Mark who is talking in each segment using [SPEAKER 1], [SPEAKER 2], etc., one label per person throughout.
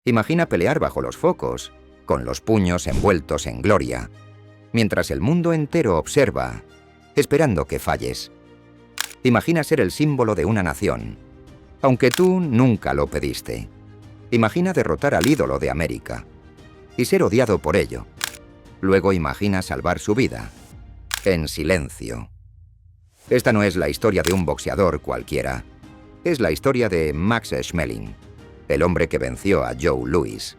[SPEAKER 1] Imagina pelear bajo los focos, con los puños envueltos en gloria, mientras el mundo entero observa, esperando que falles. Imagina ser el símbolo de una nación, aunque tú nunca lo pediste. Imagina derrotar al ídolo de América y ser odiado por ello. Luego imagina salvar su vida, en silencio. Esta no es la historia de un boxeador cualquiera. Es la historia de Max Schmeling, el hombre que venció a Joe Louis,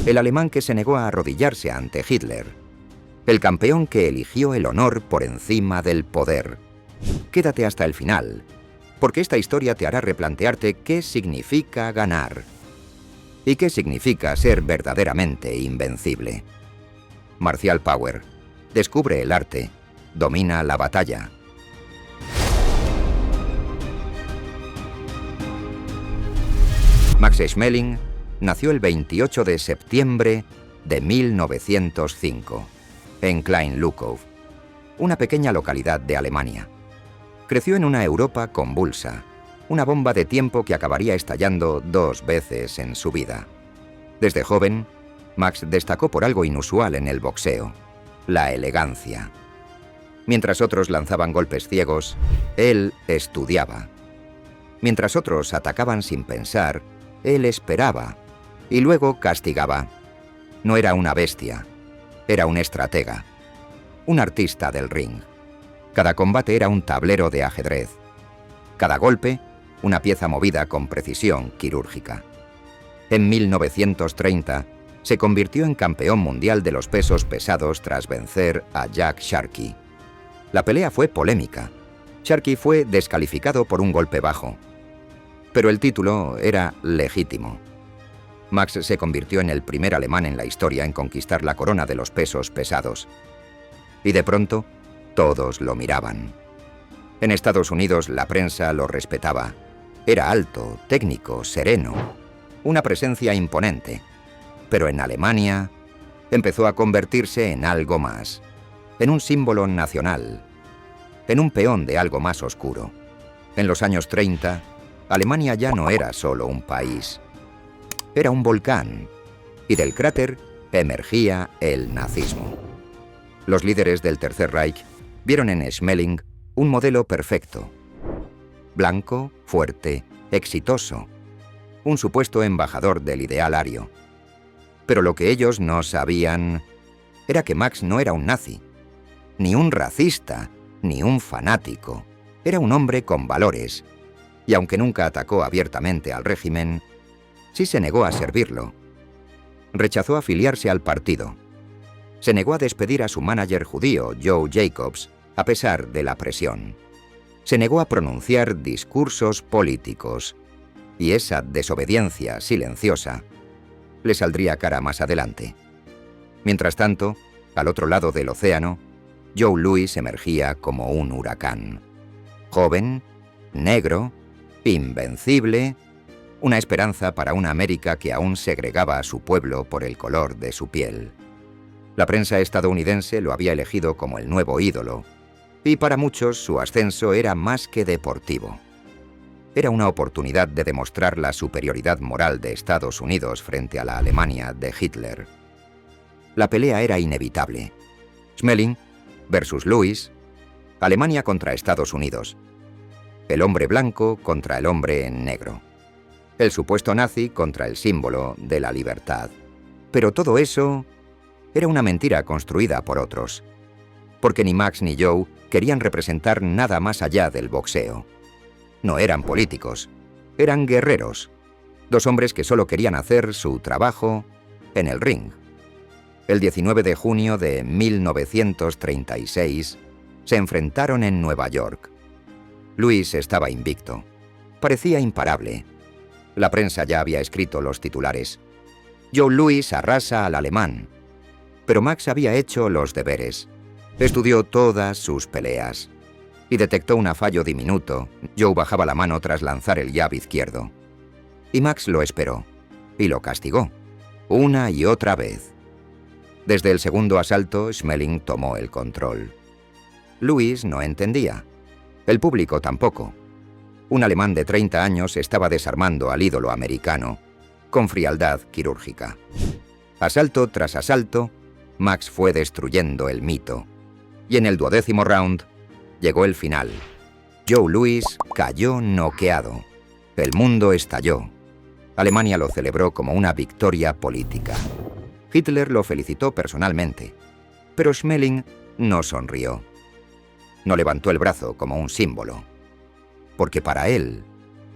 [SPEAKER 1] el alemán que se negó a arrodillarse ante Hitler, el campeón que eligió el honor por encima del poder. Quédate hasta el final, porque esta historia te hará replantearte qué significa ganar y qué significa ser verdaderamente invencible. Martial Power. Descubre el arte. Domina la batalla. Max Schmeling nació el 28 de septiembre de 1905, en Klein-Lukow, una pequeña localidad de Alemania. Creció en una Europa convulsa, una bomba de tiempo que acabaría estallando 2 veces en su vida. Desde joven, Max destacó por algo inusual en el boxeo: la elegancia. Mientras otros lanzaban golpes ciegos, él estudiaba. Mientras otros atacaban sin pensar, él esperaba y luego castigaba. No era una bestia, era un estratega, un artista del ring. Cada combate era un tablero de ajedrez. Cada golpe, una pieza movida con precisión quirúrgica. En 1930, se convirtió en campeón mundial de los pesos pesados tras vencer a Jack Sharkey. La pelea fue polémica. Sharkey fue descalificado por un golpe bajo, pero el título era legítimo. Max se convirtió en el primer alemán en la historia en conquistar la corona de los pesos pesados. Y de pronto, todos lo miraban. En Estados Unidos la prensa lo respetaba. Era alto, técnico, sereno, una presencia imponente. Pero en Alemania empezó a convertirse en algo más, en un símbolo nacional, en un peón de algo más oscuro. En los años 30, Alemania ya no era solo un país, era un volcán, y del cráter emergía el nazismo. Los líderes del Tercer Reich vieron en Schmeling un modelo perfecto: blanco, fuerte, exitoso, un supuesto embajador del ideal ario. Pero lo que ellos no sabían era que Max no era un nazi, ni un racista, ni un fanático. Era un hombre con valores, y aunque nunca atacó abiertamente al régimen, sí se negó a servirlo. Rechazó afiliarse al partido. Se negó a despedir a su manager judío, Joe Jacobs, a pesar de la presión. Se negó a pronunciar discursos políticos, y esa desobediencia silenciosa le saldría cara más adelante. Mientras tanto, al otro lado del océano, Joe Louis emergía como un huracán. Joven, negro, invencible, una esperanza para una América que aún segregaba a su pueblo por el color de su piel. La prensa estadounidense lo había elegido como el nuevo ídolo, y para muchos su ascenso era más que deportivo. Era una oportunidad de demostrar la superioridad moral de Estados Unidos frente a la Alemania de Hitler. La pelea era inevitable. Schmeling versus Louis, Alemania contra Estados Unidos. El hombre blanco contra el hombre negro. El supuesto nazi contra el símbolo de la libertad. Pero todo eso era una mentira construida por otros, porque ni Max ni Joe querían representar nada más allá del boxeo. No eran políticos, eran guerreros, 2 hombres que solo querían hacer su trabajo en el ring. El 19 de junio de 1936 se enfrentaron en Nueva York. Louis estaba invicto, parecía imparable. La prensa ya había escrito los titulares: Joe Louis arrasa al alemán. Pero Max había hecho los deberes. Estudió todas sus peleas y detectó un fallo diminuto. Joe bajaba la mano tras lanzar el jab izquierdo. Y Max lo esperó y lo castigó, una y otra vez. Desde el segundo asalto, Schmeling tomó el control. Louis no entendía. El público tampoco. Un alemán de 30 años estaba desarmando al ídolo americano, con frialdad quirúrgica. Asalto tras asalto, Max fue destruyendo el mito. Y en el 12º round, llegó el final. Joe Louis cayó noqueado. El mundo estalló. Alemania lo celebró como una victoria política. Hitler lo felicitó personalmente, pero Schmeling no sonrió. No levantó el brazo como un símbolo, porque para él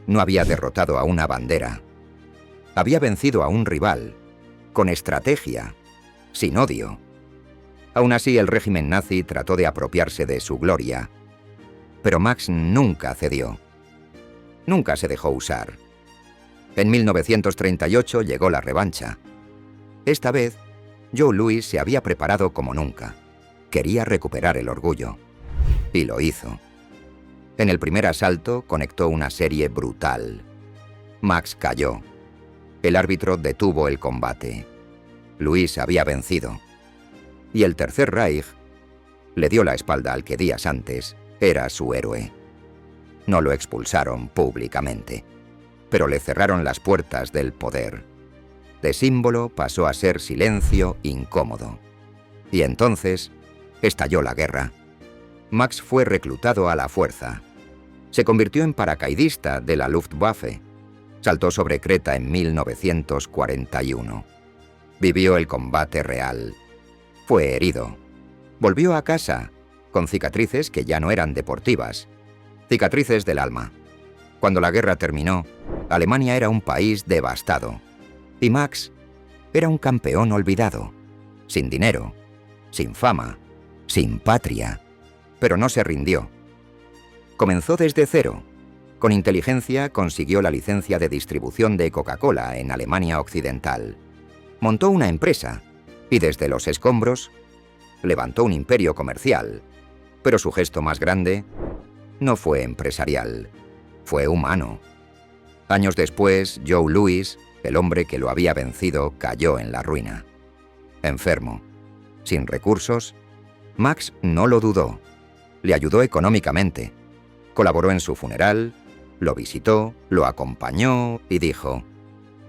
[SPEAKER 1] no había derrotado a una bandera. Había vencido a un rival, con estrategia, sin odio. Aún así, el régimen nazi trató de apropiarse de su gloria, pero Max nunca cedió. Nunca se dejó usar. En 1938 llegó la revancha. Esta vez, Joe Louis se había preparado como nunca. Quería recuperar el orgullo. Y lo hizo. En el primer asalto conectó una serie brutal. Max cayó. El árbitro detuvo el combate. Louis había vencido. Y el Tercer Reich le dio la espalda al que días antes era su héroe. No lo expulsaron públicamente, pero le cerraron las puertas del poder. De símbolo pasó a ser silencio incómodo. Y entonces estalló la guerra. Max fue reclutado a la fuerza. Se convirtió en paracaidista de la Luftwaffe. Saltó sobre Creta en 1941. Vivió el combate real. Fue herido. Volvió a casa, con cicatrices que ya no eran deportivas. Cicatrices del alma. Cuando la guerra terminó, Alemania era un país devastado. Y Max era un campeón olvidado. Sin dinero, sin fama, sin patria. Pero no se rindió. Comenzó desde cero. Con inteligencia consiguió la licencia de distribución de Coca-Cola en Alemania Occidental. Montó una empresa y desde los escombros levantó un imperio comercial. Pero su gesto más grande no fue empresarial, fue humano. Años después, Joe Louis, el hombre que lo había vencido, cayó en la ruina. Enfermo, sin recursos, Max no lo dudó. Le ayudó económicamente. Colaboró en su funeral, lo visitó, lo acompañó y dijo: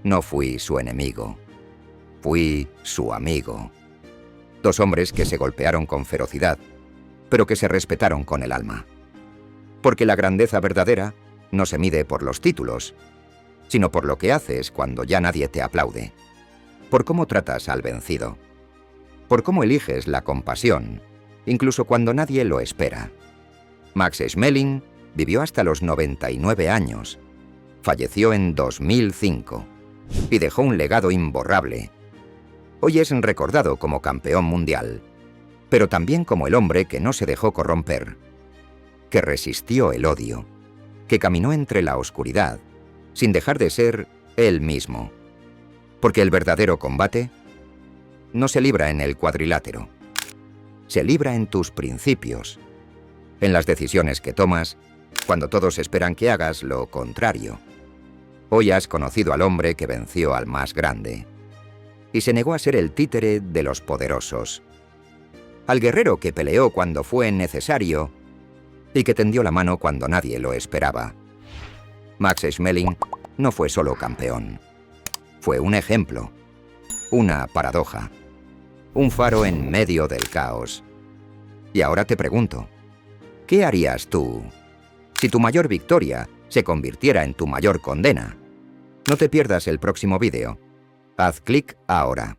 [SPEAKER 1] «No fui su enemigo, fui su amigo». Dos hombres que se golpearon con ferocidad, pero que se respetaron con el alma. Porque la grandeza verdadera no se mide por los títulos, sino por lo que haces cuando ya nadie te aplaude, por cómo tratas al vencido, por cómo eliges la compasión, incluso cuando nadie lo espera. Max Schmeling vivió hasta los 99 años, falleció en 2005 y dejó un legado imborrable. Hoy es recordado como campeón mundial, pero también como el hombre que no se dejó corromper, que resistió el odio, que caminó entre la oscuridad, sin dejar de ser él mismo. Porque el verdadero combate no se libra en el cuadrilátero, se libra en tus principios, en las decisiones que tomas cuando todos esperan que hagas lo contrario. Hoy has conocido al hombre que venció al más grande y se negó a ser el títere de los poderosos, al guerrero que peleó cuando fue necesario y que tendió la mano cuando nadie lo esperaba. Max Schmeling no fue solo campeón, fue un ejemplo, una paradoja, un faro en medio del caos. Y ahora te pregunto, ¿qué harías tú si tu mayor victoria se convirtiera en tu mayor condena? No te pierdas el próximo vídeo. Haz clic ahora.